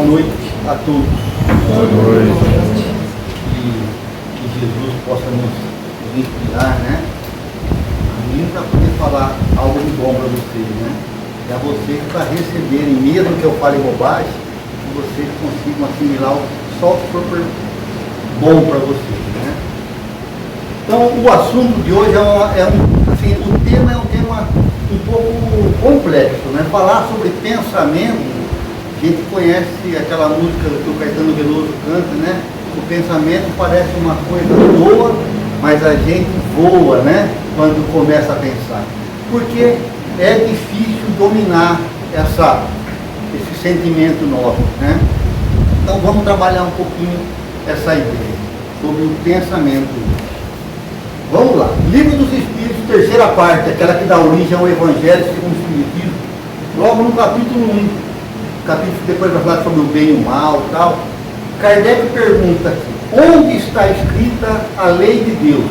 noite a todos. Boa noite. Que Jesus possa nos inspirar, né? A mim para poder falar algo de bom para vocês, né? É a vocês para receberem, mesmo que eu fale bobagem, que vocês consigam assimilar só o que for bom para vocês, né? Então, o assunto de hoje assim, o tema é um tema um pouco complexo, né? Falar sobre pensamento. A gente conhece aquela música que o Caetano Veloso canta, né? O pensamento parece uma coisa boa, mas a gente voa, né? Quando começa a pensar. Porque é difícil dominar esse sentimento nosso, né? Então vamos trabalhar um pouquinho essa ideia sobre o pensamento. Vamos lá. Livro dos Espíritos, terceira parte, aquela que dá origem ao Evangelho segundo o Espiritismo, logo no capítulo 1. Capítulo que depois vai falar sobre o bem e o mal e tal. Kardec pergunta aqui, onde está escrita a lei de Deus?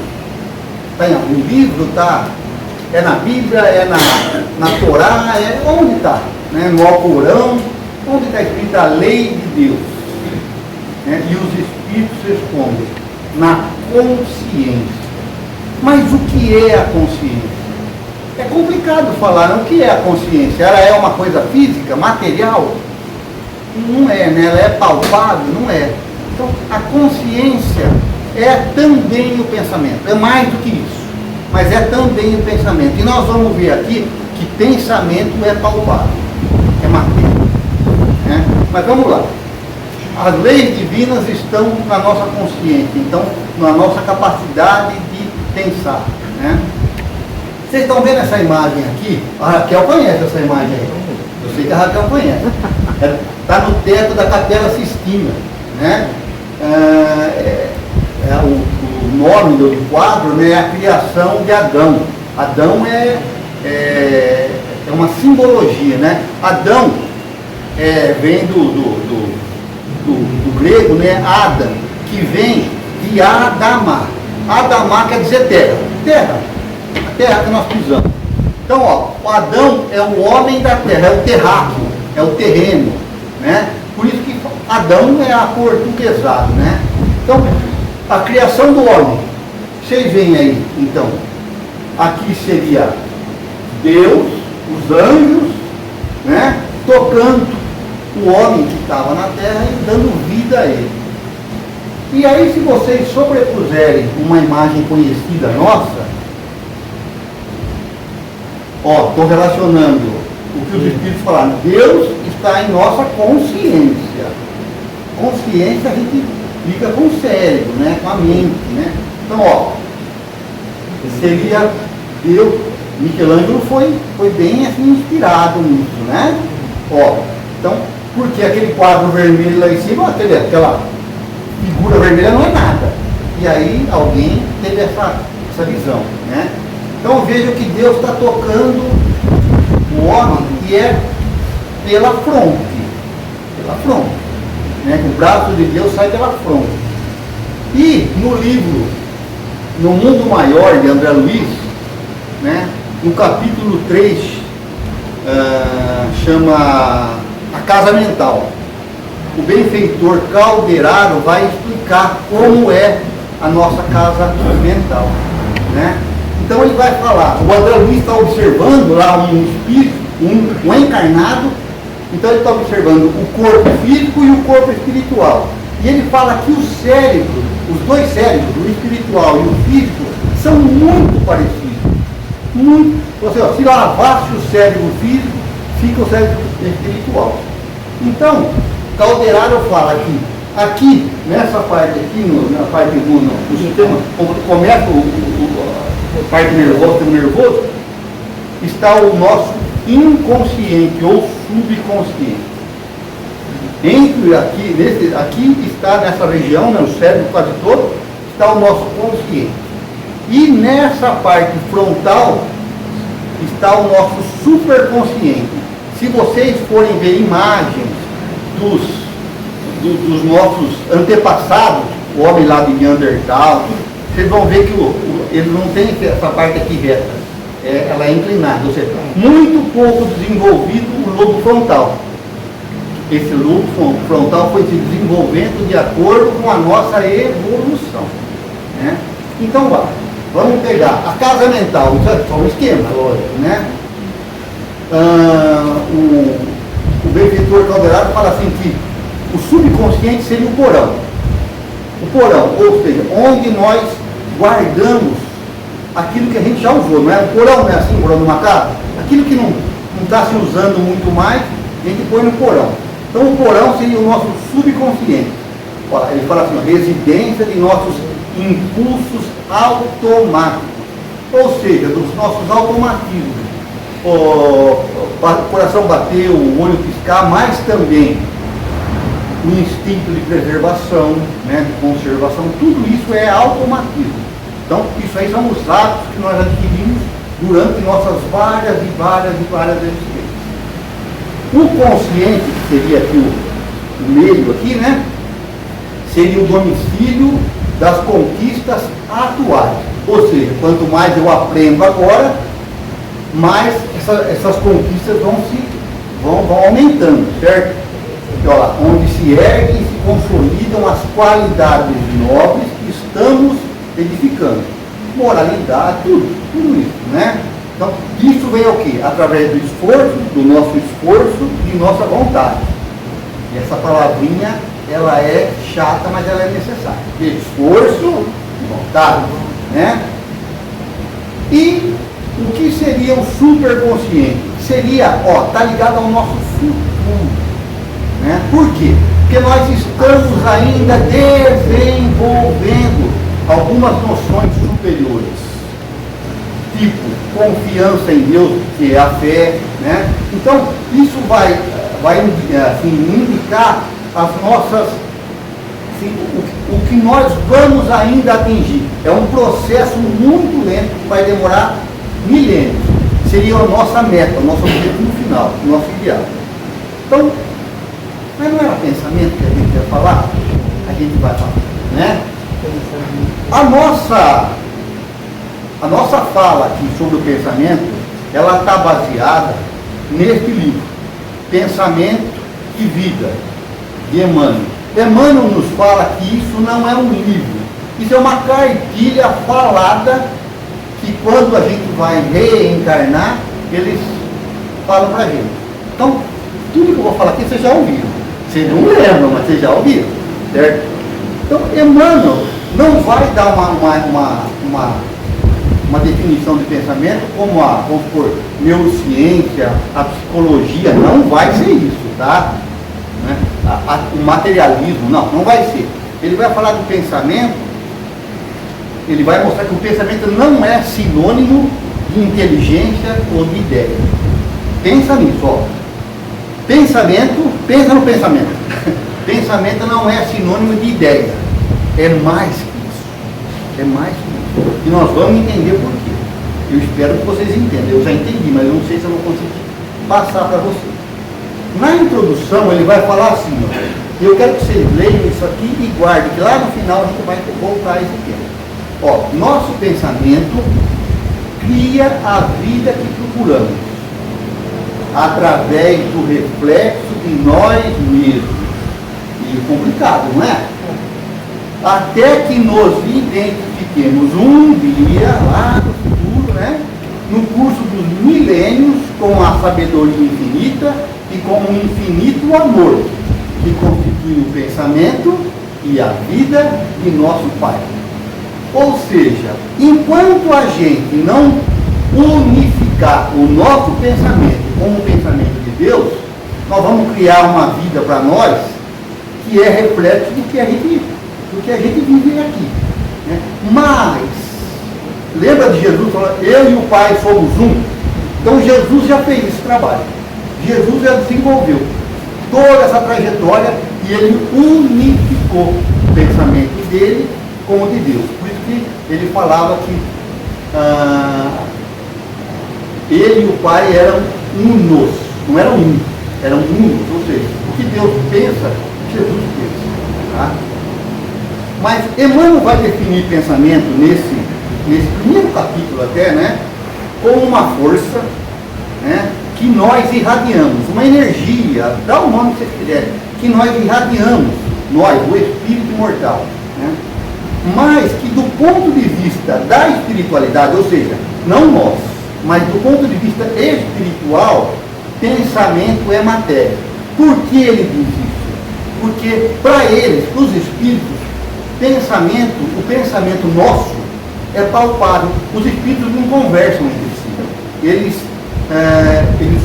Está em algum livro? Está? É na Bíblia? É na Torá? Onde está? Né? No Alcorão? Onde está escrita a lei de Deus? Né? E os Espíritos respondem, na consciência. Mas o que é a consciência? É complicado falar, não? O que é a consciência? Ela é uma coisa física, material? Não é, né? Ela é palpável? Não é. Então, a consciência é também o pensamento. É mais do que isso. Mas é também o pensamento. E nós vamos ver aqui que pensamento é palpável. É matéria. Né? Mas vamos lá. As leis divinas estão na nossa consciência. Então, na nossa capacidade de pensar. Né? Vocês estão vendo essa imagem aqui? A Raquel conhece essa imagem aí. Eu sei que a Raquel conhece. Está no teto da Capela Sistina. Né? O nome do quadro, né, é a criação de Adão. Adão é uma simbologia. Né? Adão vem do grego, né, Adam, que vem de Adama. Adama quer dizer terra. Terra. A terra que nós pisamos. Então, ó, o Adão é o homem da terra, é o terráqueo, é o terreno, né? Por isso que Adão é aportuguesado, né? Então, a criação do homem, vocês veem aí, então, aqui seria Deus, os anjos, né? Tocando o homem que estava na terra e dando vida a ele. E aí, se vocês sobrepuserem uma imagem conhecida nossa, ó, estou relacionando o que os Espíritos falaram. Deus está em nossa consciência. Consciência a gente liga com o cérebro, né? Com a mente, né? Então, ó, seria Deus. Michelangelo foi bem assim, inspirado nisso, né? Ó, então, porque aquele quadro vermelho lá em cima, aquela figura vermelha não é nada. E aí alguém teve essa visão, né? Então veja que Deus está tocando o homem e é pela fronte. Pela fronte. Né? O braço de Deus sai pela fronte. E no livro No Mundo Maior, de André Luiz, né? No capítulo 3, chama A Casa Mental. O benfeitor Calderaro vai explicar como é a nossa casa mental. Né? Então ele vai falar, o André Luiz está observando lá um espírito, um encarnado, então ele está observando o corpo físico e o corpo espiritual. E ele fala que o cérebro, os dois cérebros, o espiritual e o físico, são muito parecidos. Muito. Você, ó, se lavasse o cérebro físico, fica o cérebro espiritual. Então, Calderaro fala que aqui, nessa parte aqui, na parte do sistema, onde começa a parte nervoso, está o nosso inconsciente ou subconsciente. Entre aqui está nessa região, né, o cérebro quase todo, está o nosso consciente. E nessa parte frontal está o nosso superconsciente. Se vocês forem ver imagens dos nossos antepassados, o homem lá de Neandertal, vocês vão ver que ele não tem essa parte aqui reta, ela é inclinada, ou seja, muito pouco desenvolvido o lobo frontal. Esse lobo frontal foi se desenvolvendo de acordo com a nossa evolução, né? Então, vamos pegar a casa mental, isso é só um esquema, né? O benfeitor Calderaro fala assim que o subconsciente seria o porão. O porão, ou seja, onde nós guardamos aquilo que a gente já usou, não é? O porão não é assim, o porão de uma casa? Aquilo que não está se usando muito mais, a gente põe no porão. Então o porão seria o nosso subconsciente. Ele fala assim, residência de nossos impulsos automáticos, ou seja, dos nossos automatismos. O coração bater, o olho piscar, mas também o instinto de preservação, né, de conservação, tudo isso é automatismo. Então, isso aí são os hábitos que nós adquirimos durante nossas várias existências. O consciente, que seria aqui o meio aqui, né, seria o domicílio das conquistas atuais. Ou seja, quanto mais eu aprendo agora, mais essas conquistas vão aumentando, certo? Então, olha lá, onde se erguem e se consolidam as qualidades nobres que estamos edificando. Moralidade, tudo isso, né? Então, isso vem ao quê? Através do esforço, do nosso esforço e nossa vontade. E essa palavrinha, ela é chata, mas ela é necessária. Esforço e vontade, né? E o que seria o superconsciente? Seria, está ligado ao nosso futuro, né? Por quê? Porque nós estamos ainda desenvolvendo algumas noções superiores, tipo confiança em Deus, que é a fé, né? Então, isso vai assim, indicar as nossas, assim, o que nós vamos ainda atingir. É um processo muito lento, que vai demorar milênios. Seria a nossa meta, o nosso objetivo final, o nosso ideal. Então, mas não era pensamento que a gente ia falar? A gente vai falar, né? A nossa fala aqui sobre o pensamento, ela está baseada neste livro, Pensamento e Vida, de Emmanuel. Emmanuel nos fala que isso não é um livro, isso é uma cartilha falada, que quando a gente vai reencarnar, eles falam para a gente. Então, tudo que eu vou falar aqui vocês já ouviram. Vocês não lembram, mas vocês já ouviram, certo? Então, Emmanuel não vai dar uma definição de pensamento como vamos supor, neurociência, a psicologia, não vai ser isso, tá? Né? O materialismo, não vai ser. Ele vai falar do pensamento, ele vai mostrar que o pensamento não é sinônimo de inteligência ou de ideia. Pensa nisso, ó. Pensamento, pensa no pensamento. Pensamento não é sinônimo de ideia. É mais que isso. É mais que isso. E nós vamos entender por quê. Eu espero que vocês entendam. Eu já entendi, mas eu não sei se eu vou conseguir passar para vocês. Na introdução, ele vai falar assim, ó, eu quero que vocês leiam isso aqui e guardem, que lá no final a gente vai voltar a esse tema. Ó, nosso pensamento cria a vida que procuramos, através do reflexo de nós mesmos. E complicado, não é? Até que nos identifiquemos um dia, lá no futuro, né? No curso dos milênios, com a sabedoria infinita e com o infinito amor, que constitui o pensamento e a vida de nosso Pai. Ou seja, enquanto a gente não unificar o nosso pensamento com o pensamento de Deus, nós vamos criar uma vida para nós que é reflexo do que a gente vive aqui, né? Mas, lembra de Jesus falando, eu e o Pai somos um? Então Jesus já fez esse trabalho. Jesus já desenvolveu toda essa trajetória e ele unificou o pensamento dele com o de Deus. Por isso que ele falava que ele e o Pai eram unos, não eram um, eram unos, ou seja, o que Deus pensa, Jesus pensa. Tá? Mas Emmanuel vai definir pensamento nesse primeiro capítulo até, né, como uma força, né, que nós irradiamos, uma energia, dá o nome que vocês quiserem, que nós irradiamos, nós, o espírito imortal, né? Mas que do ponto de vista da espiritualidade, ou seja, não nós, mas do ponto de vista espiritual, pensamento é matéria. Por que ele diz isso? Porque para eles, para os espíritos, o pensamento nosso é palpável. Os espíritos não conversam entre si. Eles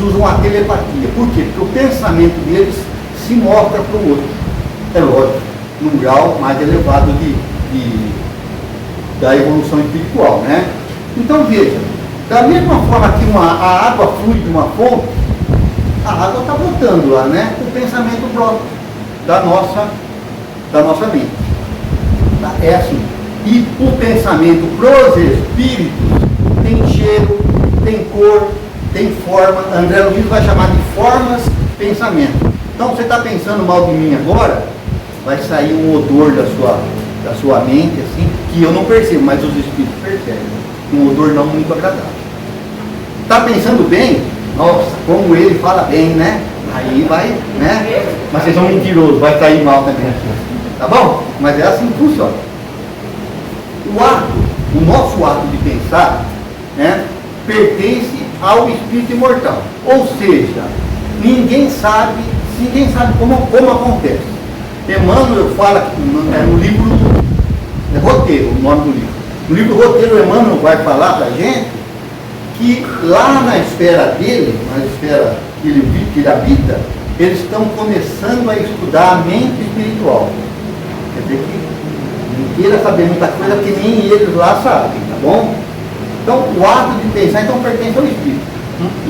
usam a telepatia. Por quê? Porque o pensamento deles se mostra para o outro. É lógico, num grau mais elevado da evolução espiritual, né? Então veja, da mesma forma que a água flui de uma fonte, a água está brotando lá, né? O pensamento brota da nossa mente. Tá? É assim. E o pensamento pros espíritos tem cheiro, tem cor, tem forma. André Luiz vai chamar de formas de pensamento. Então você está pensando mal de mim agora, vai sair um odor da sua mente, assim, que eu não percebo, mas os espíritos percebem. Um odor não muito agradável. Está pensando bem? Nossa, como ele fala bem, né? Aí vai, né? Mas vocês são mentirosos, vai sair mal também. Tá bom? Mas é assim que funciona. O nosso ato de pensar, né, pertence ao espírito imortal. Ou seja, ninguém sabe como acontece. Emmanuel fala no livro Roteiro, o nome do livro. No livro Roteiro, Emmanuel vai falar para a gente que lá na esfera dele, na esfera que ele habita, eles estão começando a estudar a mente espiritual. Quer dizer que não queira saber muita coisa que nem eles lá sabem, tá bom? Então, o ato de pensar então pertence ao espírito.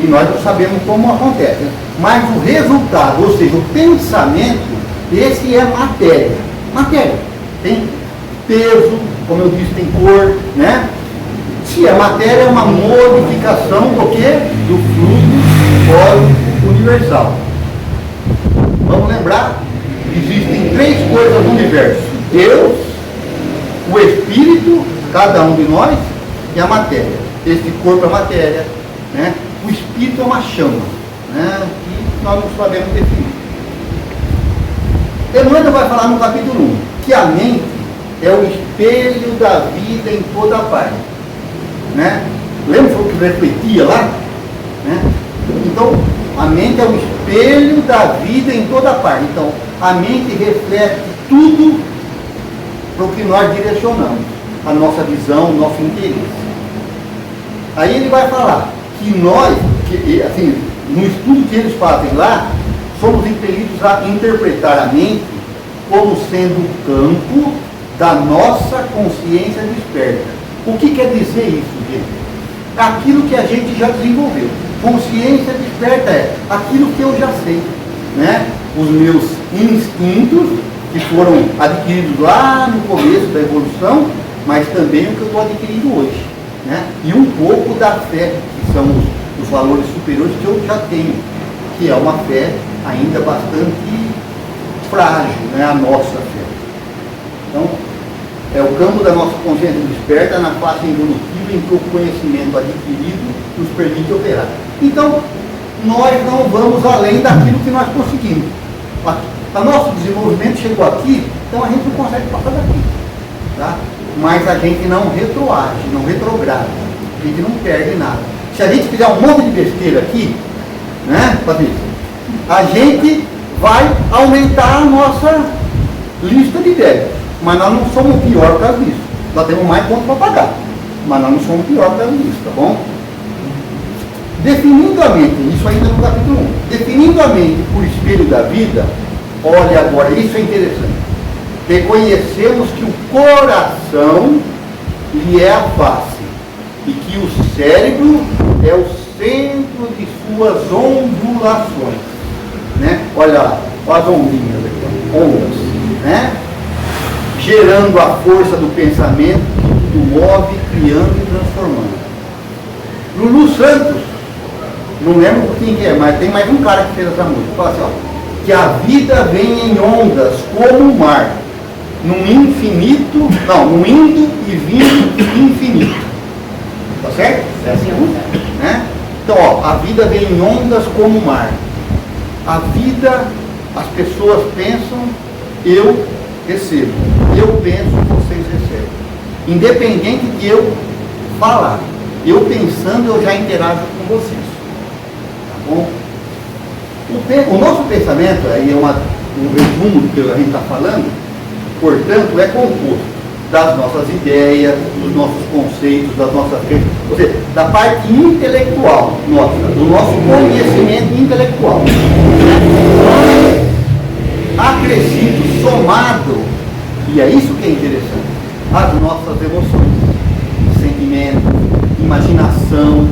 E nós não sabemos como acontece. Mas o resultado, ou seja, o pensamento, esse é matéria. Matéria. Tem peso, como eu disse, tem cor, né? Se é matéria, é uma modificação do quê? Do fluido cósmico universal. Vamos lembrar? Existem três coisas no universo: Deus, o Espírito, cada um de nós, e a matéria. Esse corpo é matéria, né? O Espírito é uma chama, né? Que nós não sabemos definir. Emmanuel vai falar no capítulo 1 que a mente é o espelho da vida em toda parte, né? Lembra o que refletia lá? Né? Então, a mente é o espelho da vida em toda parte. Então, a mente reflete tudo para o que nós direcionamos, a nossa visão, o nosso interesse. Aí ele vai falar que nós, assim, no estudo que eles fazem lá, somos impelidos a interpretar a mente como sendo o campo da nossa consciência desperta. O que quer dizer isso, gente? Aquilo que a gente já desenvolveu. Consciência desperta é aquilo que eu já sei, né? Os meus instintos, que foram adquiridos lá no começo da evolução, mas também o que eu estou adquirindo hoje, né? E um pouco da fé, que são os valores superiores que eu já tenho, que é uma fé ainda bastante frágil, né? A nossa fé. Então, é o campo da nossa consciência desperta na fase evolutiva em que o conhecimento adquirido nos permite operar. Então, nós não vamos além daquilo que nós conseguimos. O nosso desenvolvimento chegou aqui, então a gente não consegue passar daqui. Tá? Mas a gente não retroage, não retrograda. A gente não perde nada. Se a gente fizer um monte de besteira aqui, né, Patrícia, a gente vai aumentar a nossa lista de débitos. Mas nós não somos pior por causa disso. Nós temos mais pontos para pagar. Mas nós não somos pior por causa disso, tá bom? Definindo a mente, isso ainda no capítulo 1. Definindo a mente por espelho da vida, olha agora, isso é interessante. Reconhecemos que o coração lhe é a face e que o cérebro é o centro de suas ondulações. Né? Olha lá, as ondinhas aqui, ondas, né? Gerando a força do pensamento que tudo move, criando e transformando. Lulu Santos, não lembro quem que é, mas tem mais um cara que fez essa música. Fala assim, ó, que a vida vem em ondas como o mar, num infinito, não, num indo e vindo infinito. Tá certo? É assim a música, né? Então, ó, a vida vem em ondas como o mar. A vida, as pessoas pensam, eu recebo. Eu penso, vocês recebem. Independente de eu falar. Eu pensando, eu já interajo com vocês. Tá bom? O nosso pensamento, aí é um resumo do que a gente está falando, portanto, é composto das nossas ideias, dos nossos conceitos, das nossas crenças, ou seja, da parte intelectual nossa, do nosso conhecimento intelectual. Acrescido, somado, e é isso que é interessante, as nossas emoções, sentimentos, imaginação,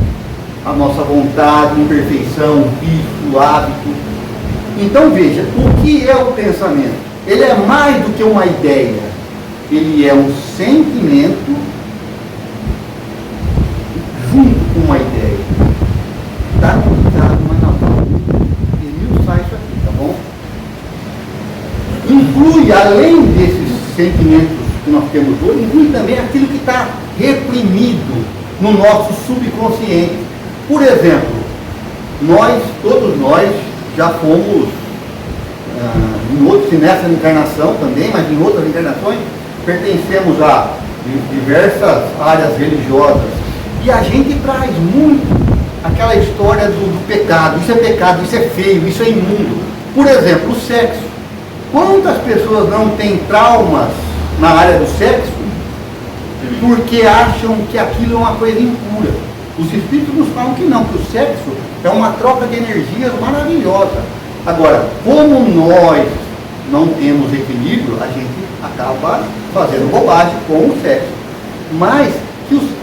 a nossa vontade, imperfeição, vício, hábito. Então veja, o que é o pensamento? Ele é mais do que uma ideia. Ele é um sentimento junto com uma ideia. Está complicado, mas não. Esmiuçar isso aqui, tá bom? Inclui, além desses sentimentos que nós temos hoje, inclui também aquilo que está reprimido no nosso subconsciente. Por exemplo, todos nós já fomos, nessa encarnação também, mas em outras encarnações, pertencemos a diversas áreas religiosas. E a gente traz muito aquela história do pecado. Isso é pecado, isso é feio, isso é imundo. Por exemplo, o sexo. Quantas pessoas não têm traumas na área do sexo porque acham que aquilo é uma coisa impura? Os espíritos nos falam que não, que o sexo é uma troca de energias maravilhosa. Agora, como nós não temos equilíbrio, a gente acaba fazendo bobagem com o sexo. Mas,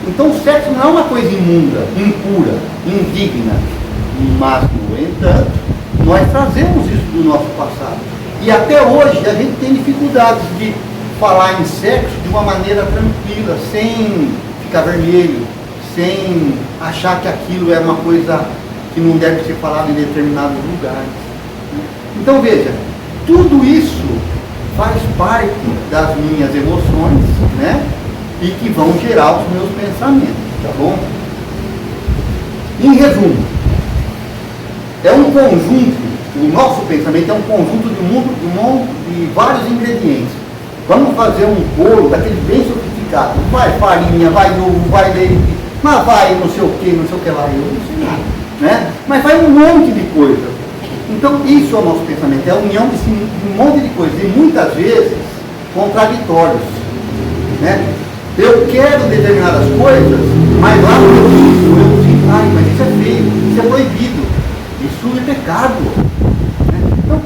então o sexo não é uma coisa imunda, impura, indigna. Mas, no entanto, nós trazemos isso do nosso passado. E até hoje a gente tem dificuldades de falar em sexo de uma maneira tranquila, sem ficar vermelho, sem achar que aquilo é uma coisa que não deve ser falado em determinados lugares. Então veja, tudo isso faz parte das minhas emoções, né? E que vão gerar os meus pensamentos, tá bom? Em resumo, é um conjunto, o nosso pensamento é um conjunto de vários ingredientes. Vamos fazer um bolo daquele bem sofisticado, vai farinha, vai ovo, vai leite, mas vai não sei o que lá, eu não sei nada, né? Mas vai um monte de coisa. Então isso é o nosso pensamento, é a união de um monte de coisas, e muitas vezes contraditórios, né? Eu quero determinadas coisas, mas lá no eu sinto, ai, mas isso é feio, isso é proibido, isso é pecado, né? Então,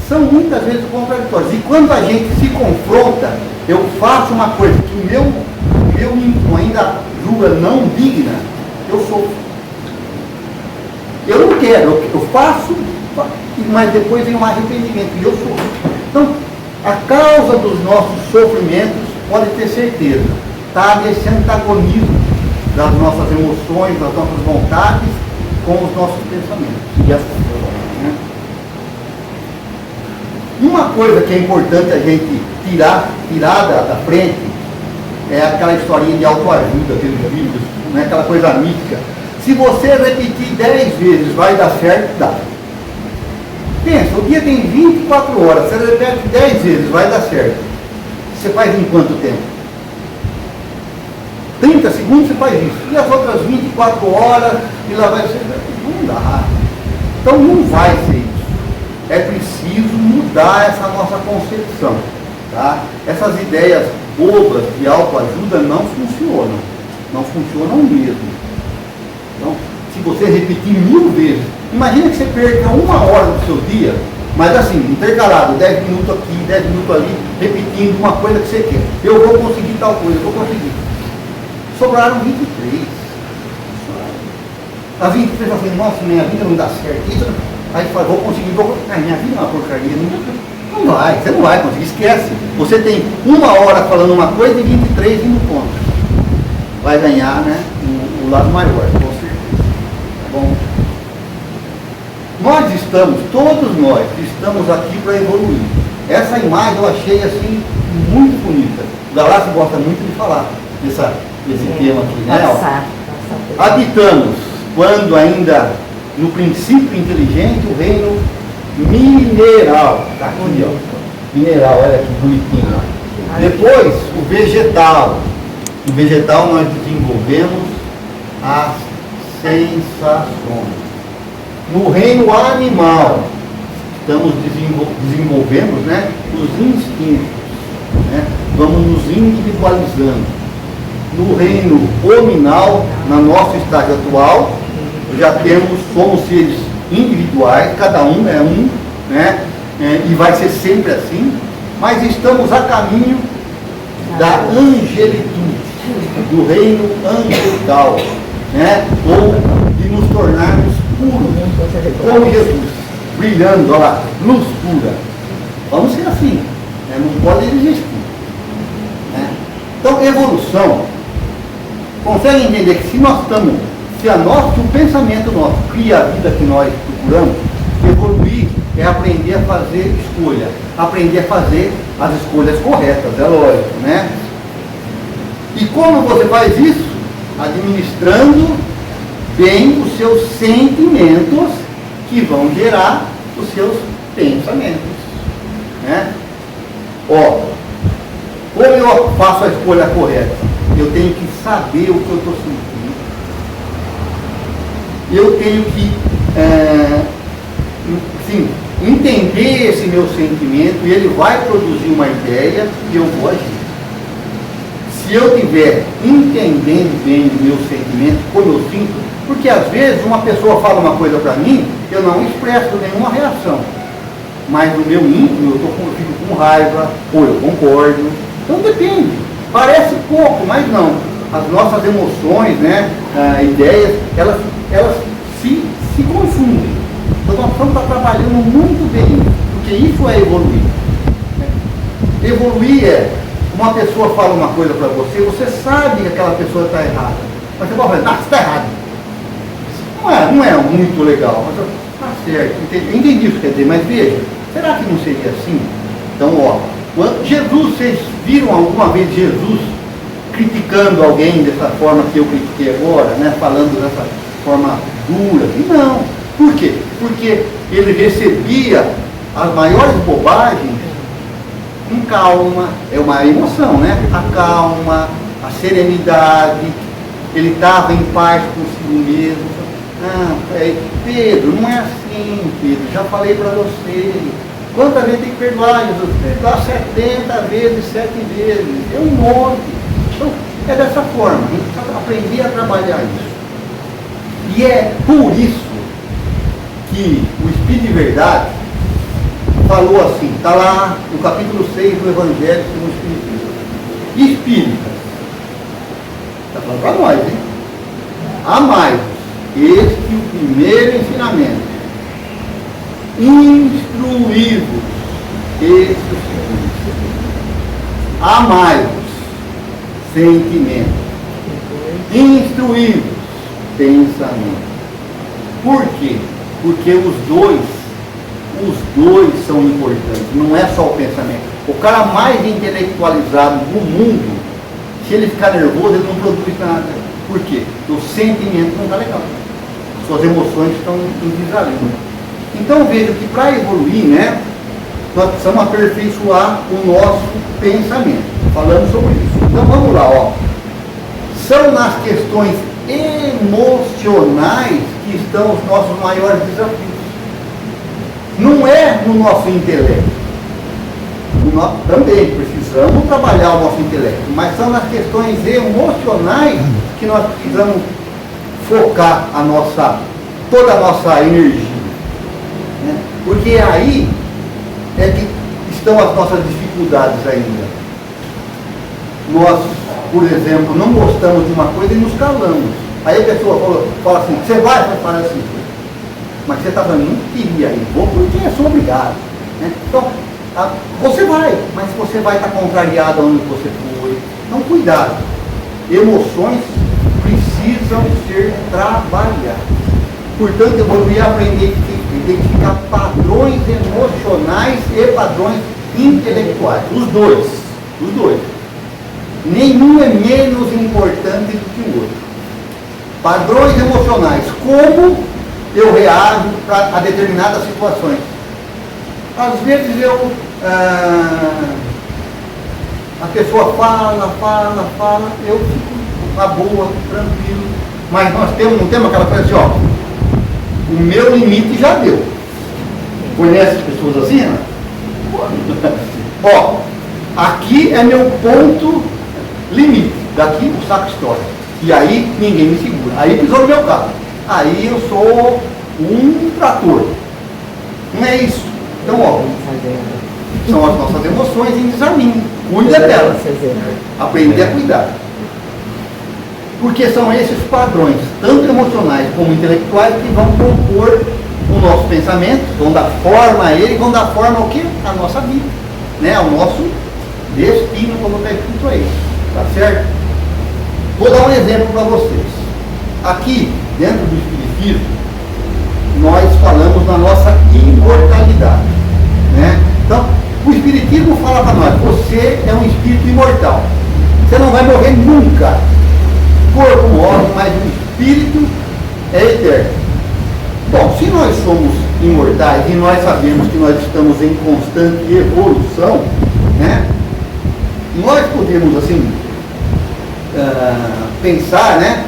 são muitas vezes contraditórios, e quando a gente se confronta, eu faço uma coisa que o meu íntimo ainda julga não digna, eu sofro. Eu não quero, eu faço, mas depois vem um arrependimento e eu sofro. Então, a causa dos nossos sofrimentos, pode ter certeza, está nesse antagonismo das nossas emoções, das nossas vontades com os nossos pensamentos e as pessoas, né? Uma coisa que é importante a gente tirar da frente é aquela historinha de autoajuda, aqueles livros, né? Aquela coisa mística. Se você repetir 10 vezes, vai dar certo? Dá. Pensa, o dia tem 24 horas, você repete 10 vezes, vai dar certo. Você faz em quanto tempo? 30 segundos você faz isso. E as outras 24 horas, e lá vai ser. Não dá. Então não vai ser isso. É preciso mudar essa nossa concepção. Tá? Essas ideias bobas de autoajuda não funcionam. Não funcionam mesmo. Então, se você repetir 1000 vezes, imagina que você perca 1 hora do seu dia, mas assim, intercalado, 10 minutos aqui, 10 minutos ali, repetindo uma coisa que você quer. Eu vou conseguir tal coisa, eu vou conseguir. Sobraram 23. A 23 assim, nossa, minha vida não dá certo. Isso, aí você fala, vou conseguir, minha vida é uma porcaria. Não vai, você não vai conseguir, esquece. Você tem 1 hora falando uma coisa e 23 indo contra. Vai ganhar, né, o lado maior, com certeza. Tá bom? Todos nós estamos aqui para evoluir. Essa imagem eu achei assim muito bonita. O Galácio gosta muito de falar desse tema aqui, né? Habitamos, quando ainda no princípio inteligente, o reino mineral. Está aqui, ó. Mineral, olha que bonitinho. Depois, o vegetal. No vegetal nós desenvolvemos as sensações. No reino animal, estamos desenvolvendo, né, os instintos, né? Vamos nos individualizando. No reino hominal, na nosso estágio atual, somos seres individuais, cada um é um, né? E vai ser sempre assim, mas estamos a caminho da angelitude, do reino angelical, né? Ou de nos tornarmos puros, como Jesus, brilhando, olha lá, luz pura. Vamos ser assim, né? Não pode existir, né? Então, evolução, consegue entender que se o pensamento nosso cria a vida que nós procuramos, evoluir é aprender a fazer escolha, aprender a fazer as escolhas corretas, é lógico, né? E como você faz isso? Administrando bem os seus sentimentos que vão gerar os seus pensamentos, né? Ó, como eu faço a escolha correta? Eu tenho que saber o que eu estou sentindo. Eu tenho que entender esse meu sentimento e ele vai produzir uma ideia e eu vou agir. Se eu estiver entendendo bem o meu sentimento, como eu sinto, porque às vezes uma pessoa fala uma coisa para mim, eu não expresso nenhuma reação, mas no meu íntimo eu fico com raiva, ou eu concordo. Então depende, parece pouco, mas não. As nossas emoções, né, ideias, elas se confundem. Então nós vamos estar trabalhando muito bem, porque isso é evoluir. Evoluir é, uma pessoa fala uma coisa para você, você sabe que aquela pessoa está errada, mas você pode falar, você está errado. Não é muito legal, mas está certo, entendi isso, quer dizer, mas veja, será que não seria assim? Então, ó, Jesus, vocês viram alguma vez Jesus criticando alguém dessa forma que eu critiquei agora, né, falando dessa forma dura? Não. Por quê? Porque ele recebia as maiores bobagens com calma, é uma emoção, né? A calma, a serenidade, ele estava em paz consigo mesmo. Pedro, não é assim, Pedro, já falei para você. Quantas vezes tem que perdoar, Jesus? Perdoar 70 vezes, 7 vezes, é um monte. Então, é dessa forma, a gente precisa aprender a trabalhar isso. E é por isso que o Espírito de Verdade falou assim, está lá no capítulo 6 do Evangelho segundo o Espiritismo. Espíritas, está falando para nós, hein? Amai-vos, este o primeiro ensinamento. Instruí-vos, este o segundo. Amai-vos, sentimento. Instruí-vos, pensamento. Por quê? Porque os dois são importantes, não é só o pensamento. O cara mais intelectualizado do mundo, se ele ficar nervoso, ele não produz nada. Por quê? Porque o sentimento não está legal. Suas emoções estão em desalinho. Então veja que para evoluir, né, nós precisamos aperfeiçoar o nosso pensamento. Falando sobre isso. Então vamos lá, ó. São nas questões emocionais que estão os nossos maiores desafios. Não é no nosso intelecto. Nós também precisamos trabalhar o nosso intelecto, mas são nas questões emocionais que nós precisamos focar toda a nossa energia. Né? Porque aí é que estão as nossas dificuldades ainda. Nós, por exemplo, não gostamos de uma coisa e nos calamos. Aí a pessoa fala assim, você vai falar assim, mas você está falando, não queria ir, vou porque eu sou obrigado. Né? Então, você vai, mas você vai estar contrariado onde você foi. Então, cuidado. Emoções precisam ser trabalhadas. Portanto, evoluir é aprender a identificar padrões emocionais e padrões intelectuais. Os dois. Nenhum é menos importante do que o outro. Padrões emocionais. Como eu reajo a determinadas situações. Às vezes a pessoa fala, eu fico na boa, tranquilo. Mas nós não temos aquela coisa assim, ó, o meu limite já deu. Conhece pessoas assim, né? Ó, aqui é meu ponto limite. Daqui o saco estoura. E aí ninguém me segura. Aí pisou no meu carro. Aí eu sou um trator. Não é isso. Então, ó, são as nossas emoções em desarminho. Cuida delas. Aprender a cuidar. Porque são esses padrões, tanto emocionais como intelectuais, que vão compor o nosso pensamento, vão dar forma a ele, vão dar forma ao quê? A nossa vida, né? Ao nosso destino, como está escrito aí. Tá certo? Vou dar um exemplo para vocês. Aqui, dentro do Espiritismo, nós falamos na nossa imortalidade, né? Então, o Espiritismo fala para nós, você é um espírito imortal. Você não vai morrer nunca. Corpo morre, mas o espírito é eterno. Bom, se nós somos imortais e nós sabemos que nós estamos em constante evolução, né? Nós podemos, assim, pensar, né?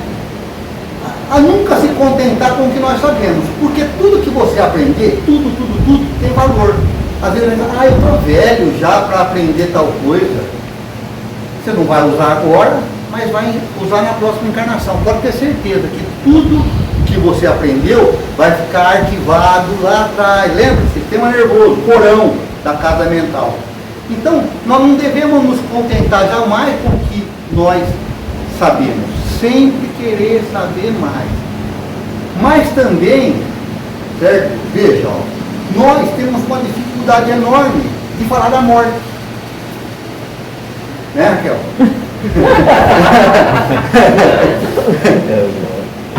A nunca se contentar com o que nós sabemos, porque tudo que você aprender, tudo tem valor. Às vezes, eu estou velho já para aprender tal coisa. Você não vai usar agora, mas vai usar na próxima encarnação. Pode ter certeza que tudo que você aprendeu vai ficar arquivado lá atrás. Lembra? Sistema nervoso, porão da casa mental. Então, nós não devemos nos contentar jamais com o que nós sabemos. Sempre querer saber mais. Mas também, certo? Veja, ó, nós temos uma dificuldade enorme de falar da morte. Né, Raquel?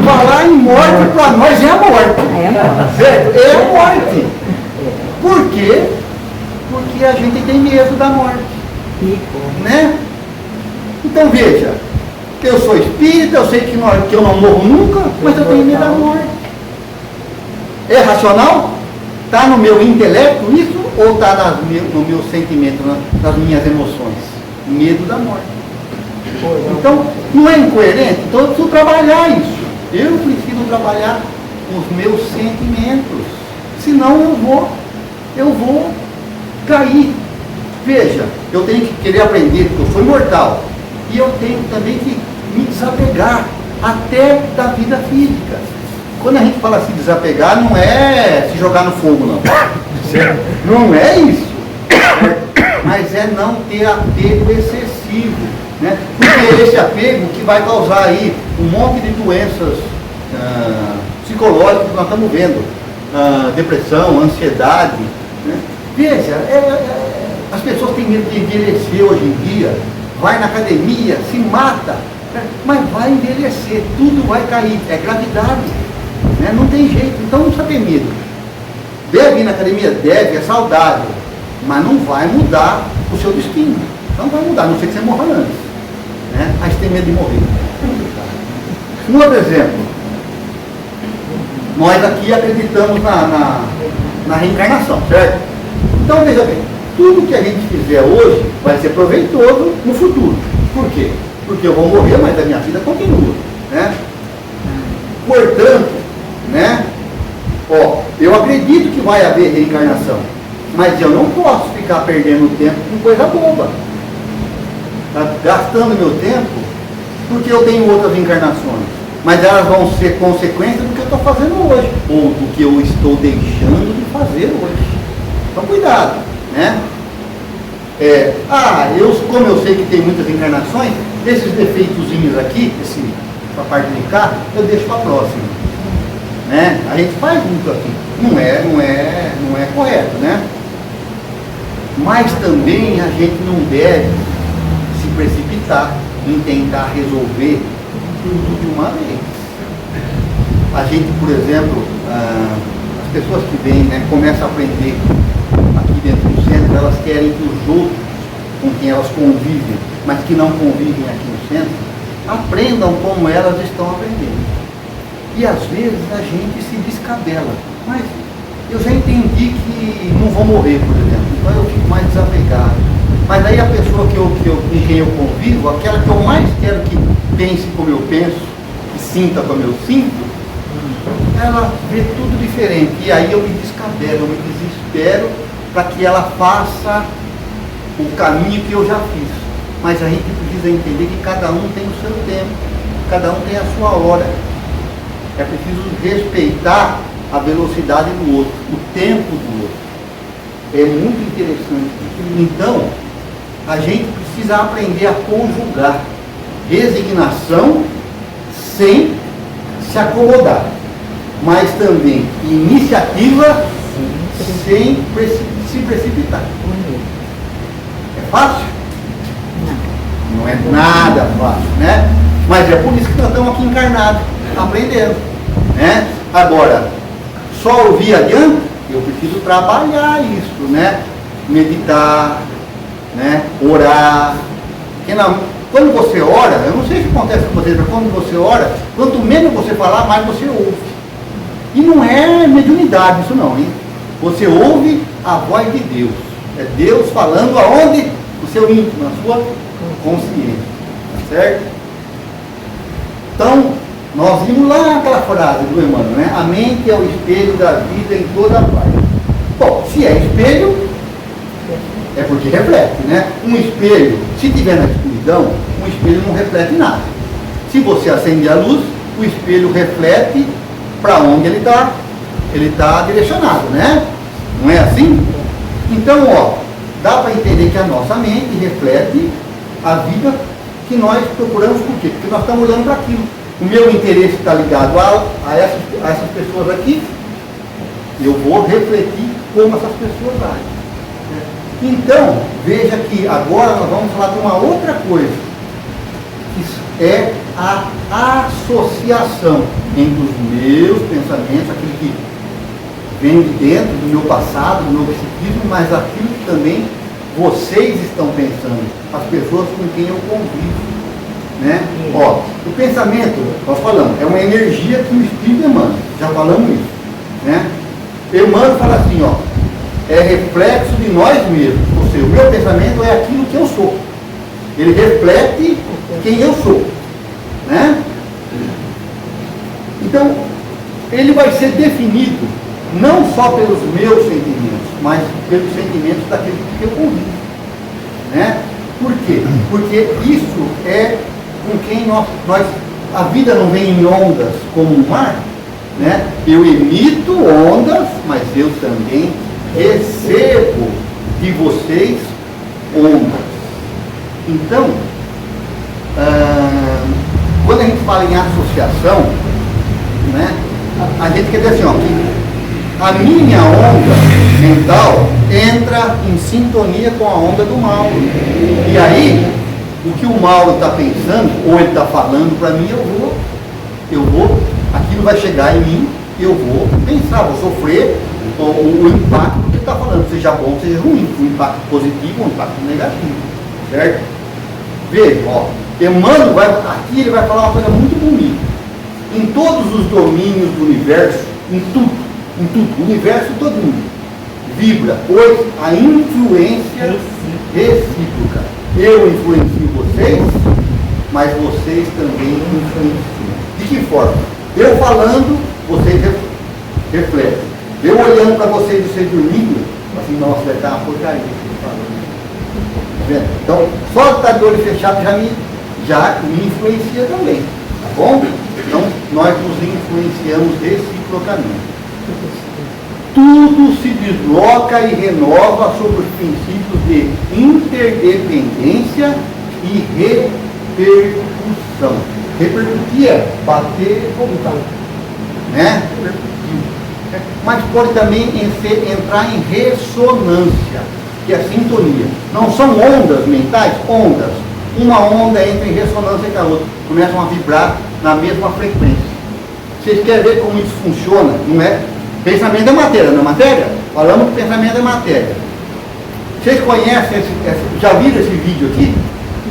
Falar em morte para nós é a morte. Certo? É a morte. Por quê? Porque a gente tem medo da morte. Né? Então veja, eu sou espírita, eu sei que eu não morro nunca, mas eu tenho medo da morte. É racional? Está no meu intelecto isso? Ou está no meu sentimento, nas minhas emoções? Medo da morte. Então, não é incoerente? Então eu preciso trabalhar isso. Eu preciso trabalhar os meus sentimentos. Senão eu vou cair. Veja, eu tenho que querer aprender, porque eu sou imortal. E eu tenho também que me desapegar até da vida física. Quando a gente fala se desapegar, não é se jogar no fogo, não. Não é isso. Mas é não ter apego excessivo, né? Porque é esse apego que vai causar aí um monte de doenças psicológicas que nós estamos vendo, depressão, ansiedade, né? Veja, as pessoas têm medo de envelhecer hoje em dia, vai na academia, se mata, né? Mas vai envelhecer, tudo vai cair, é gravidade, né? Não tem jeito, então não precisa ter medo. Deve ir na academia? Deve, é saudável. Mas não vai mudar o seu destino. Não vai mudar, a não ser que você morra antes. Né? Aí você tem medo de morrer. Um outro exemplo. Nós aqui acreditamos na reencarnação, certo? Então veja bem, tudo que a gente fizer hoje vai ser proveitoso no futuro. Por quê? Porque eu vou morrer, mas a minha vida continua. Né? Portanto, né? Ó, eu acredito que vai haver reencarnação. Mas eu não posso ficar perdendo tempo com coisa boba. Tá gastando meu tempo porque eu tenho outras encarnações. Mas elas vão ser consequência do que eu estou fazendo hoje. Ou do que eu estou deixando de fazer hoje. Então cuidado, né? Como eu sei que tem muitas encarnações, esses defeitozinhos aqui, essa parte de cá, eu deixo para a próxima. Né? A gente faz muito aqui. Não é correto, né? Mas também a gente não deve se precipitar em tentar resolver tudo de uma vez. A gente, por exemplo, as pessoas que vêm, né, começam a aprender aqui dentro do centro, elas querem que os outros com quem elas convivem, mas que não convivem aqui no centro, aprendam como elas estão aprendendo. E às vezes a gente se descabela. Mas eu já entendi que não vou morrer, por exemplo. Então eu fico mais desapegado. Mas aí a pessoa com quem eu convivo, aquela que eu mais quero que pense como eu penso, que sinta como eu sinto, ela vê tudo diferente. E aí eu me descabelo, eu me desespero para que ela faça o caminho que eu já fiz. Mas a gente precisa entender que cada um tem o seu tempo, cada um tem a sua hora. É preciso respeitar a velocidade do outro, o tempo do outro. É muito interessante. Então, a gente precisa aprender a conjugar resignação sem se acomodar, mas também iniciativa sem se precipitar. É fácil? Não é nada fácil, né? Mas é por isso que nós estamos aqui encarnados, aprendendo, né? Agora, só ouvir adiante, eu preciso trabalhar isso, né? Meditar, né? Orar. Porque quando você ora, eu não sei se acontece com vocês, mas quando você ora, quanto menos você falar, mais você ouve. E não é mediunidade isso não, hein? Você ouve a voz de Deus. É Deus falando aonde? No seu íntimo, na sua consciência. Tá certo? Então, nós vimos lá aquela frase do Emmanuel, né? A mente é o espelho da vida em toda parte. Bom, se é espelho, é porque reflete, né? Um espelho, se tiver na escuridão, um espelho não reflete nada. Se você acender a luz, o espelho reflete para onde ele está direcionado, né? Não é assim? Então, ó, dá para entender que a nossa mente reflete a vida que nós procuramos. Por quê? Porque nós estamos olhando para aquilo. O meu interesse está ligado a essas pessoas aqui. Eu vou refletir como essas pessoas agem. Então, veja que agora nós vamos falar de uma outra coisa, que é a associação entre os meus pensamentos, aquilo que vem de dentro do meu passado, do meu psiquismo, mas aquilo que também vocês estão pensando, as pessoas com quem eu convivo, né? Ó, o pensamento, nós falamos, é uma energia que o Espírito emana, já falamos isso, né? Emmanuel fala assim, ó, é reflexo de nós mesmos, ou seja, o meu pensamento é aquilo que eu sou, ele reflete quem eu sou, né? Então, ele vai ser definido não só pelos meus sentimentos, mas pelos sentimentos daquele que eu convivo, né? Por quê? Porque isso é com quem nós a vida não vem em ondas como o mar, né? Eu emito ondas, mas eu também recebo de vocês ondas. Então, quando a gente fala em associação, né, a gente quer dizer assim, ó, que a minha onda mental entra em sintonia com a onda do Mauro. E aí, o que o Mauro está pensando, ou ele está falando para mim, eu vou, aquilo vai chegar em mim, eu vou pensar, vou sofrer o impacto que ele está falando, seja bom, seja ruim, um impacto positivo ou um impacto negativo, certo? Veja, ó, Emmanuel aqui ele vai falar uma coisa muito bonita. Em todos os domínios do universo, em tudo, o universo todo mundo vibra, pois a influência recíproca. Eu influencio vocês, mas vocês também influenciam. De que forma? Eu falando, vocês refletem. Eu olhando para vocês, vocês dormindo, assim, nossa, vai estar uma porcaria. Tá vendo? Então, só estar de olho fechado já me influencia também. Tá bom? Então, nós nos influenciamos reciprocamente. Tudo se desloca e renova sobre os princípios de interdependência e repercussão. Repercutir é bater e voltar, né? Mas pode também entrar em ressonância, que é a sintonia. Não são ondas mentais? Ondas. Uma onda entra em ressonância com a outra, começam a vibrar na mesma frequência. Vocês querem ver como isso funciona? Não é? Pensamento é matéria, não é matéria? Falamos que pensamento é matéria. Vocês conhecem já viram esse vídeo aqui?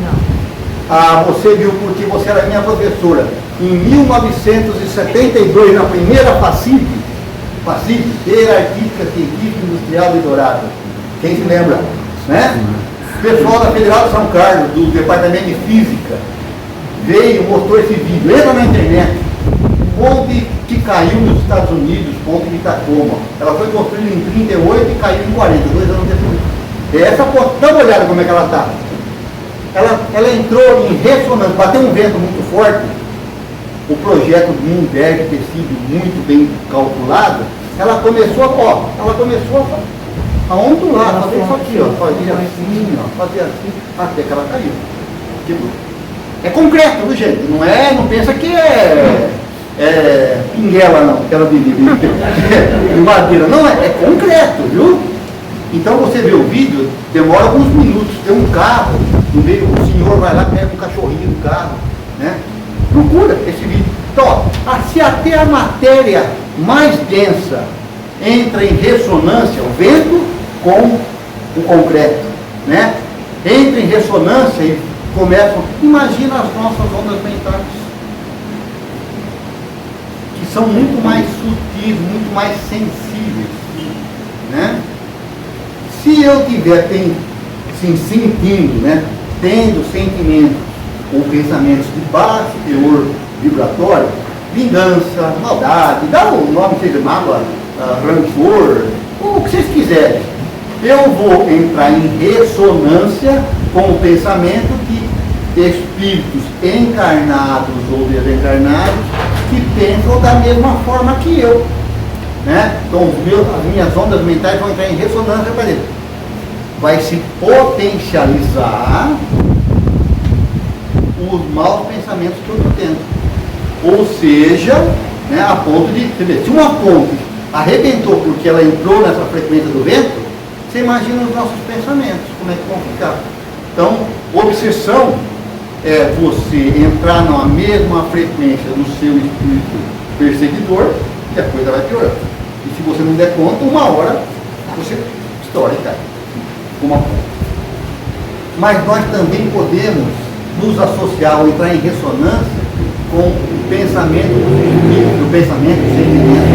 Não. você viu porque você era minha professora em 1972 na primeira FACIP, Feira Artística Científica Industrial de Dourado. Quem se lembra? Né? O pessoal da Federal de São Carlos, do Departamento de Física, veio, mostrou esse vídeo, entra na internet. Ponte que caiu nos Estados Unidos, ponte de Tacoma. Ela foi construída em 38 e caiu em 40, 2 anos depois. Essa ponte, dá uma olhada como é que ela está. Ela entrou em ressonância, bateu um vento muito forte. O projeto do Bloomberg ter sido muito bem calculado, ela começou a ondular, fazer isso aqui, fazia assim, até que ela caiu. Tipo, é concreto, viu, gente? Não pensa que é pinguela, não, que ela de madeira. Não, é concreto, viu? Então você vê o vídeo, demora alguns minutos, tem um carro, no meio, o senhor vai lá, pega um cachorrinho do carro, né? Procura esse vídeo. Então, ó, se até a matéria mais densa entra em ressonância, o vento com o concreto, né? Entra em ressonância e começam, imagina as nossas ondas mentais, que são muito mais sutis, muito mais sensíveis, né? Se eu tiver sentindo, né, tendo sentimentos ou pensamentos de baixo teor vibratório, vingança, maldade, dá o nome que seja mágoa, rancor, o que vocês quiserem, eu vou entrar em ressonância com o pensamento que espíritos encarnados ou desencarnados que pensam da mesma forma que eu. Né? Então as minhas ondas mentais vão entrar em ressonância para ele. Vai se potencializar os maus pensamentos que eu estou tendo. Ou seja, né, a ponto de, se uma ponte arrebentou porque ela entrou nessa frequência do vento, você imagina os nossos pensamentos, como é que vão ficar. Então, obsessão é você entrar na mesma frequência do seu espírito perseguidor e a coisa vai piorando. E se você não der conta, uma hora você estoura e cai. Uma ponta. Mas nós também podemos nos associar ou entrar em ressonância com o pensamento do pensamento, do sentimento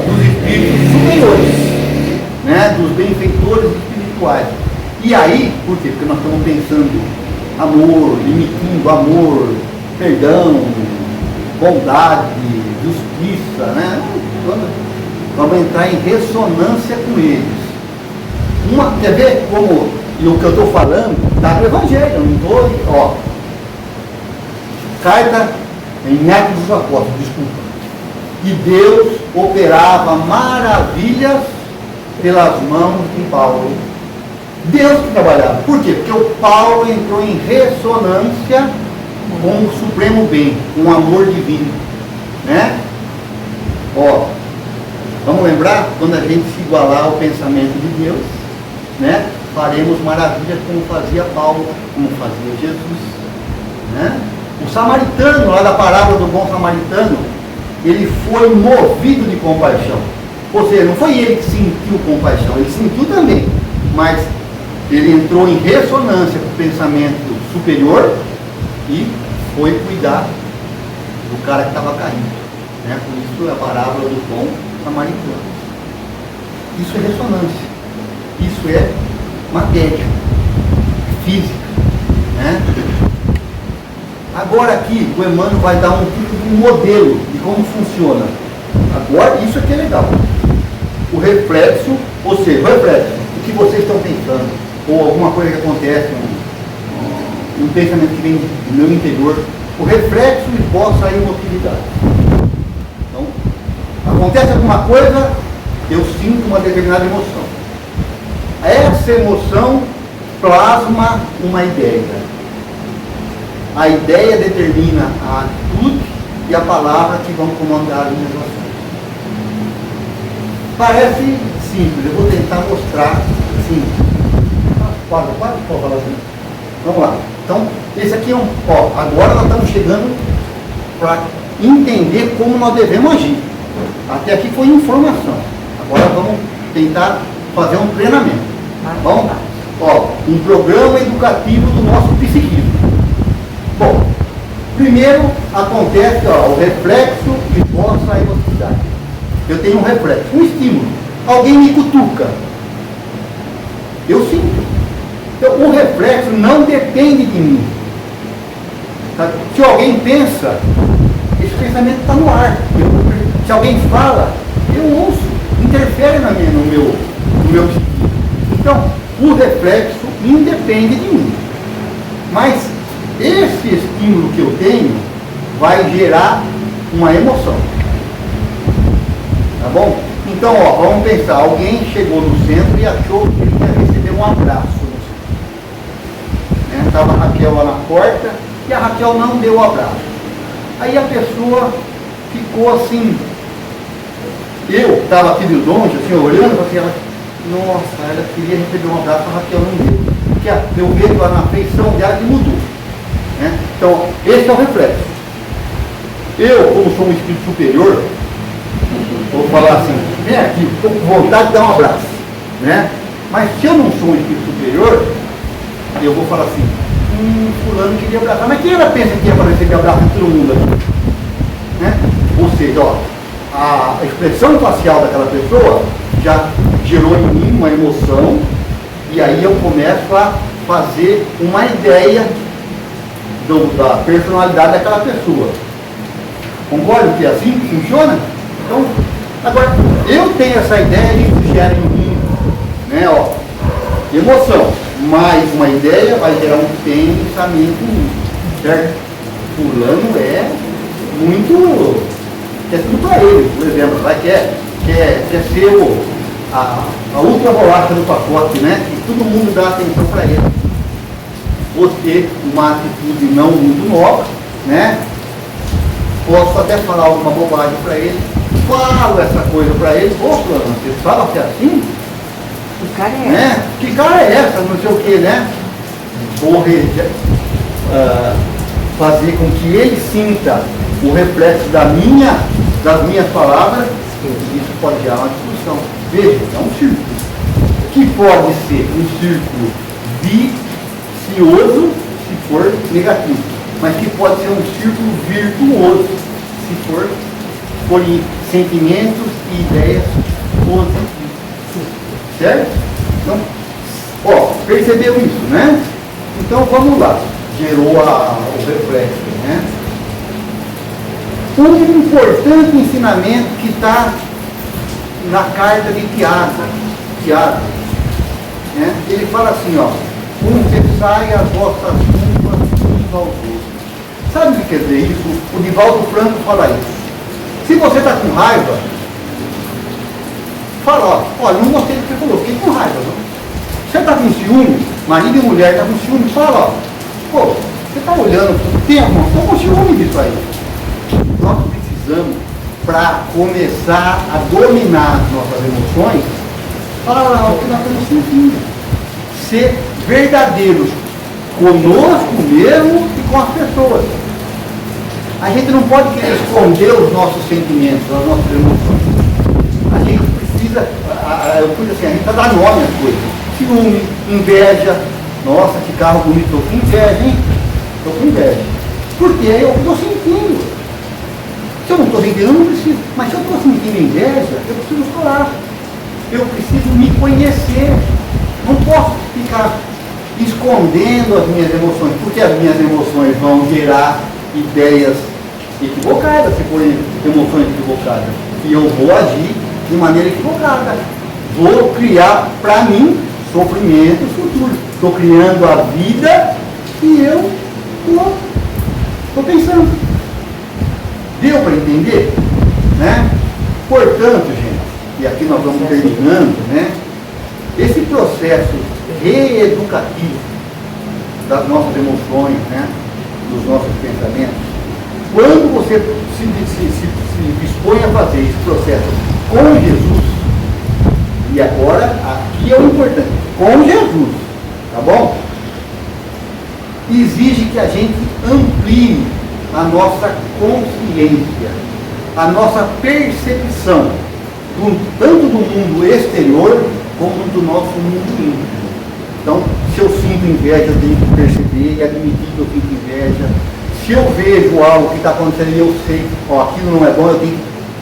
dos espíritos superiores, né? Dos benfeitores espirituais. E aí, por quê? Porque nós estamos pensando amor, emitindo amor, perdão, bondade, justiça, né? Vamos entrar em ressonância com eles. Quer ver como, e o que eu estou falando está no Evangelho, eu não estou, ó. Carta em Atos dos Apóstolos, desculpa. E Deus operava maravilhas pelas mãos de Paulo. Deus que trabalhava. Por quê? Porque o Paulo entrou em ressonância com o supremo bem, com o amor divino. Né? Ó, vamos lembrar, quando a gente se igualar ao pensamento de Deus, né, faremos maravilhas como fazia Paulo, como fazia Jesus. Né? O samaritano, lá da parábola do bom samaritano, ele foi movido de compaixão. Ou seja, não foi ele que sentiu compaixão, ele sentiu também, mas ele entrou em ressonância com o pensamento superior e foi cuidar do cara que estava caindo. Né? Por isso é a parábola do bom samaritano. Isso é ressonância. Isso é matéria, física. Né? Agora aqui o Emmanuel vai dar um tipo de modelo de como funciona. Agora, isso aqui é legal. O reflexo, ou seja, o reflexo, o que vocês estão pensando, ou alguma coisa que acontece, um pensamento que vem do meu interior, o reflexo esboça a emotividade. Então, acontece alguma coisa, eu sinto uma determinada emoção. Essa emoção plasma uma ideia. A ideia determina a atitude e a palavra que vão comandar as minhas ações. Parece simples, eu vou tentar mostrar simples. Quase, pode falar assim? Vamos lá. Então, esse aqui é um... Ó, agora nós estamos chegando para entender como nós devemos agir. Até aqui foi informação. Agora vamos tentar fazer um treinamento. Vamos lá. Um programa educativo do nosso psiquismo. Bom, primeiro acontece o reflexo de vossa emotividade. Eu tenho um reflexo, um estímulo. Alguém me cutuca. Eu sinto. Então, o reflexo não depende de mim. Sabe? Se alguém pensa, esse pensamento está no ar. Se alguém fala, eu ouço. Interfere no meu psiquismo. Então, o reflexo independe de mim. Mas esse estímulo que eu tenho vai gerar uma emoção. Tá bom? Então, vamos pensar, alguém chegou no centro e achou que ele ia receber um abraço no centro. Estava a Raquel lá na porta e a Raquel não deu o abraço. Aí a pessoa ficou assim, eu estava aqui de longe, assim, olhando para aquela, nossa, ela queria receber um abraço, a Raquel não deu. Porque eu vejo na feição dela que mudou. Então, esse é o reflexo. Eu, como sou um espírito superior, vou falar assim, vem aqui, estou com vontade de dar um abraço. Mas se eu não sou um espírito superior, eu vou falar assim, fulano queria abraçar, mas quem ela pensa que ia aparecer de abraço de todo mundo aqui? Ou seja, a expressão facial daquela pessoa já gerou em mim uma emoção, e aí eu começo a fazer uma ideia da personalidade daquela pessoa. Concorda que é assim que funciona? Então, agora, eu tenho essa ideia de que gera em mim, emoção, mais uma ideia vai gerar um pensamento em mim, certo? Fulano é muito, quer tudo para ele, por exemplo, quer ser a última bolacha do pacote, que todo mundo dá atenção para ele. Você, uma atitude não muito nova, posso até falar alguma bobagem para ele, falo essa coisa para ele, fulano, você fala que é assim? Que cara é essa? Que cara é essa? Não sei o que, Vou fazer com que ele sinta o reflexo das minhas palavras, isso pode gerar uma discussão. Veja, é um círculo. Que pode ser um círculo vicioso, se for negativo, mas que pode ser um círculo virtuoso, se for por sentimentos e ideias positivas. Certo? Então, percebeu isso, Então vamos lá. Gerou o reflexo, Um importante ensinamento que está na carta de Tiago, ele fala assim, confessai as vossas culpas uns aos outros. Sabe o que quer dizer isso? O Divaldo Franco fala isso. Se você está com raiva, fala, olha, não gostei do que você falou, fiquei com raiva, não? Você está com ciúme, marido e mulher está com ciúme, fala, você está olhando para o tempo, estou com ciúme disso aí. Nós precisamos, para começar a dominar as nossas emoções, falar o que nós estamos sentindo. Ser verdadeiros conosco mesmo e com as pessoas. A gente não pode querer esconder os nossos sentimentos, as nossas emoções. A gente precisa, eu fui assim, a gente precisa dar nome às coisas. Ciúme, inveja. Nossa, que carro bonito, estou com inveja, hein? Estou com inveja. Porque eu estou sentindo. Se eu não estou sentindo, eu não preciso. Mas se eu estou sentindo inveja, eu preciso falar. Eu preciso me conhecer. Não posso ficar escondendo as minhas emoções, porque as minhas emoções vão gerar ideias equivocadas, se forem emoções equivocadas. E eu vou agir de maneira equivocada. Vou criar para mim sofrimento futuro. Estou criando a vida que eu estou pensando. Deu para entender? Portanto, gente, e aqui nós vamos terminando, esse processo reeducativo das nossas emoções, dos nossos pensamentos, quando você se dispõe a fazer esse processo com Jesus, e agora, aqui é o importante, com Jesus, tá bom? Exige que a gente amplie a nossa consciência, a nossa percepção, tanto do mundo exterior, como do nosso mundo íntimo. Então, se eu sinto inveja, eu tenho que perceber e admitir que eu sinto inveja. Se eu vejo algo que está acontecendo e eu sei, ó, aquilo não é bom,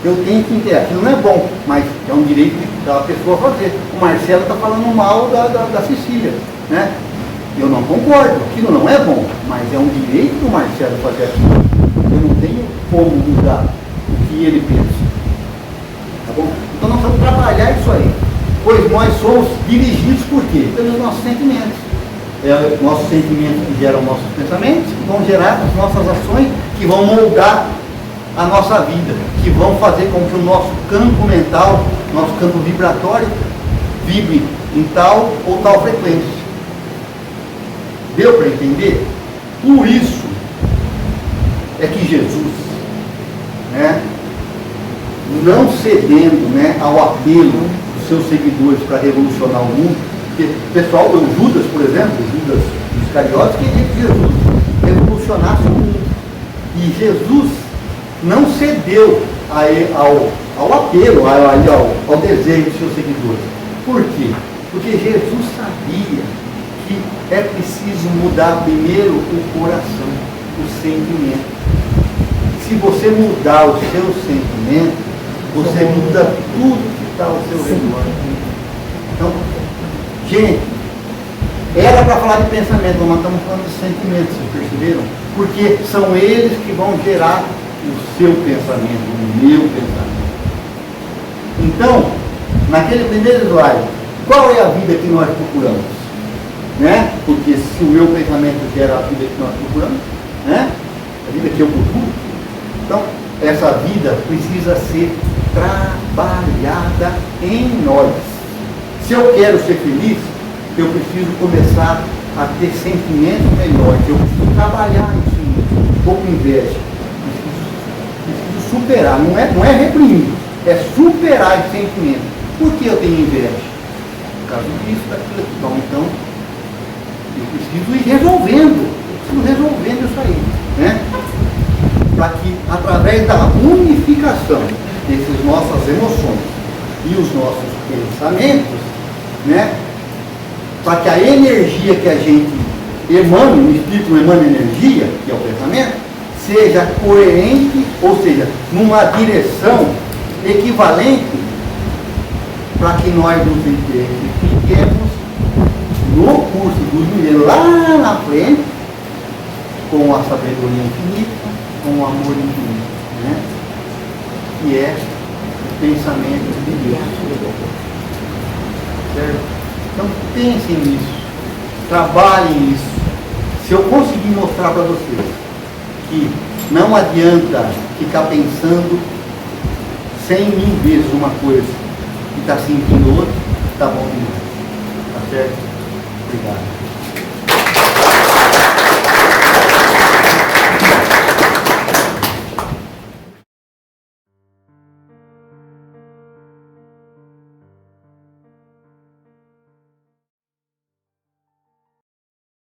eu tenho que entender, aquilo não é bom, mas é um direito da pessoa fazer. O Marcelo está falando mal da Cecília, né? Eu não concordo, aquilo não é bom, mas é um direito do Marcelo fazer aquilo. Eu não tenho como mudar o que ele pensa. Tá bom? Então nós vamos trabalhar isso aí. Pois nós somos dirigidos por quê? Pelos nossos sentimentos. É nossos sentimentos que geram nossos pensamentos, que vão gerar as nossas ações, que vão moldar a nossa vida, que vão fazer com que o nosso campo mental, nosso campo vibratório, vibre em tal ou tal frequência. Deu para entender? Por isso é que Jesus, né, não cedendo, né, ao apelo dos seus seguidores para revolucionar o mundo, porque o pessoal, o Judas, por exemplo, Judas Iscariotes, queria que Jesus revolucionasse o mundo. E Jesus não cedeu ao apelo, ao desejo dos seus seguidores. Por quê? Porque Jesus sabia que é preciso mudar primeiro o coração, o sentimento. Se você mudar o seu sentimento, você muda tudo que está ao seu redor. Então, gente, era para falar de pensamento, mas nós estamos falando de sentimentos, vocês perceberam? Porque são eles que vão gerar o seu pensamento, o meu pensamento. Então, naquele primeiro slide, qual é a vida que nós procuramos? Né? Porque se o meu pensamento gera a vida que nós procuramos, né? A vida que eu procuro, então essa vida precisa ser trabalhada em nós. Se eu quero ser feliz, eu preciso começar a ter sentimentos melhores, eu preciso trabalhar isso em mim. Estou com inveja, preciso superar, não é reprimir, é superar esse sentimento. Por que eu tenho inveja? Por causa disso, daquilo aqui. Bom, então, eu preciso ir resolvendo isso aí, né? Para que, através da unificação dessas nossas emoções e os nossos pensamentos, né? Para que a energia que a gente emana, o espírito emana energia, que é o pensamento, seja coerente, ou seja, numa direção equivalente, para que nós nos identifiquemos no curso dos milênios, lá na frente, com a sabedoria infinita, com o amor infinito, né? Que é o pensamento de Deus. Certo? Então pensem nisso, trabalhem nisso. Se eu conseguir mostrar para vocês que não adianta ficar pensando 100.000 vezes uma coisa e está sentindo outra, está bom demais. Tá certo? Obrigado.